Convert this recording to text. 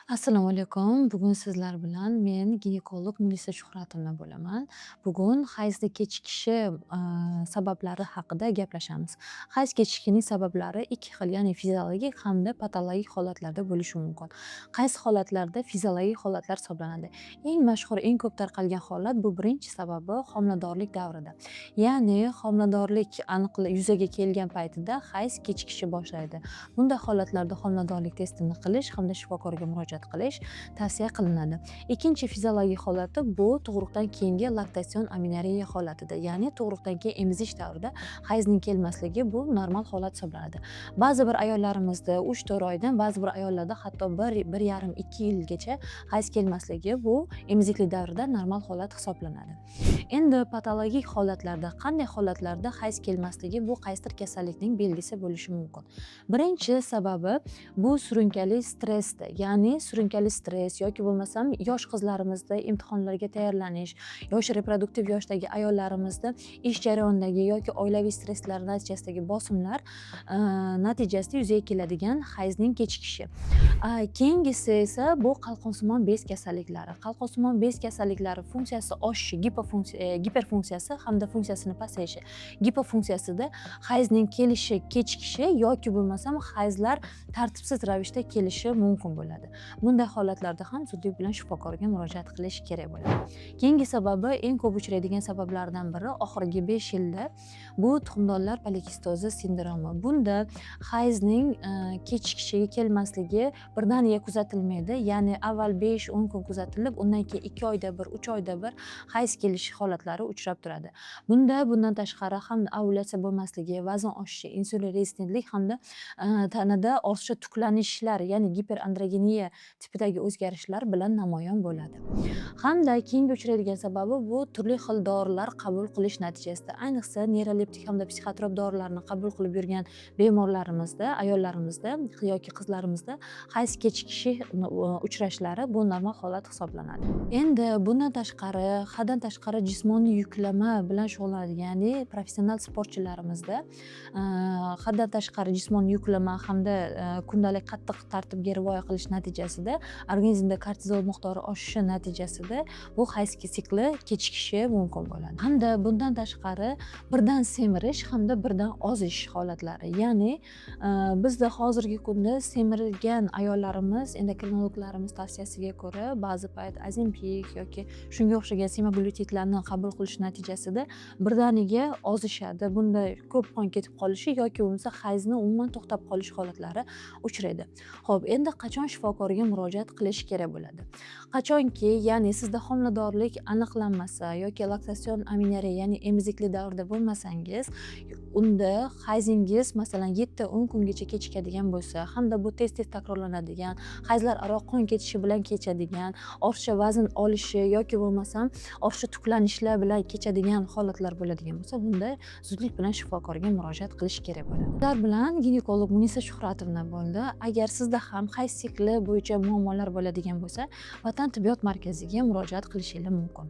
Assalomu alaykum. Bugun sizlar bilan men ginekolog Munisa Shuhratovna bo'laman. Bugun hayzda kechikishi sabablari haqida gaplashamiz. Hayz kechikishining sabablari ikki xil, ya'ni fiziologik hamda patologik holatlarda bo'lishi mumkin. Qaysi holatlarda fiziologik holatlar hisoblanadi? Eng mashhur, eng ko'p tarqalgan holat bu birinchi sababi homiladorlik davrida. Ya'ni homiladorlik yuzaga kelgan paytida hayz kechikishi boshlaydi. Bunday holatlarda homiladorlik testini qilish hamda shifokorga murojaat qilish tavsiya qilinadi. Ikkinchi fiziologik holati bu tug'ruqdan keyingi laktatsion amenorreya holatidir. Ya'ni tug'ruqdan keyin emizish davrida hayzning kelmasligi bu normal holat hisoblanadi. Ba'zi bir ayollarimizda 3-4 oydan, ba'zi bir ayollarda hatto 1,5-2 yilgacha hayz kelmasligi bu emiziklik davrida normal holat hisoblanadi. Endi patologik holatlarda, qanday holatlarda hayz kelmasligi bu qaysidir kasallikning belgisi bo'lishi mumkin. Birinchi sababi bu surunkali stressdir. Ya'ni surunkali stress yoki bo'lmasam yosh qizlarimizda imtihonlarga tayyorlanish, yosh reproduktiv yoshdagi ayollarimizda ish jarayonidagi yoki oilaviy stresslar natijasidagi bosimlar natijasida yuzaga keladigan hayzning kechikishi. Keyingisi esa bu qalqonsimon bez kasalliklari. Qalqonsimon bez kasalliklari funksiyasi oshishi, giperfunksiyasi hamda funksiyasini pasayishi. Gipofunksiyasida hayzning kelishi kechikishi yoki bo'lmasam hayzlar tartibsiz ravishda kelishi mumkin bo'ladi. Bunday holatlarda ham zudlik bilan shifokorga murojaat qilish kerak bo'ladi. Keyingi sababi, eng ko'p uchraydigan sabablardan biri oxirgi 5 yilda bu tuxumdonlar polikistozi sindromi. Bunda hayzning kechikishiga kelmasligi birdaniga kuzatilmaydi. Ya'ni avval 5-10 kun kuzatilib, undan keyin 2 oyda bir, 3 oyda bir hayz kelishi holatlari uchrab turadi. Bundan tashqari hamda ovulyatsiya bo'lmasligi, vazn oshishi, insulin rezistentlik hamda tanada ortiqcha tuklanishlar, ya'ni giperandrogeniya tipidagi o'zgarishlar bilan namoyon bo'ladi. Hamda keyingi uchraydigan sababi bu turli xil dorilar qabul qilish natijasida, ayniqsa neyroleptik hamda psixotrop dorilarni qabul qilib yurgan bemorlarimizda, ayollarimizda yoki qizlarimizda hayz kechikishi uchrashlari bu normal holat hisoblanadi. Endi bundan tashqari, haddan tashqari jismoniy yuklama bilan shug'ullanadigan, ya'ni professional sportchilarimizda haddan tashqari jismoniy yuklama hamda kundalik qattiq tartibga rioya qilish natijasida organizmda kortizol miqdori oshishi natijasida bu hayz sikli kechikishi mumkin bo'ladi. Hamda bundan tashqari birdan semirish hamda birdan ozish holatlari. Ya'ni bizda hozirgi kunda semirgan ayollarimiz endokrinologlarimiz tavsiyasiga ko'ra ba'zi payt Ozempic yoki shunga o'xshagan semaglutidlarni qabul qilish natijasida birdaniga ozishadi. Bunda ko'p qon ketib qolishi yoki bo'lmasa hayzni umuman to'xtab qolish holatlari uchraydi. Xo'p, endi qachon shifokorga murojaat qilish kerak bo'ladi? Qachonki, ya'ni sizda homiladorlik aniqlanmasa yoki laktatsion amenorreya, ya'ni emiziklik davrida bo'lmasangiz, unda hayzingiz masalan 7-10 kungacha kechikadigan bo'lsa, hamda bu tez-tez takrorlanadigan, hayzlar aro qon ketishi bilan kechadigan, ortiqcha vazn olishi yoki bo'lmasam ortiqcha tuklanishlar bilan kechadigan holatlar bo'ladigan bo'lsa, bunda zudlik bilan shifokorga murojaat qilish kerak bo'ladi. Sizlar bilan ginekolog Munisa Shuhratovna bo'ldi. Agar sizda ham hayz sikli bo'yicha muammolar bo'ladigan bo'lsa, Vatan tibbiyot markaziga murojaat qilishingiz mumkin.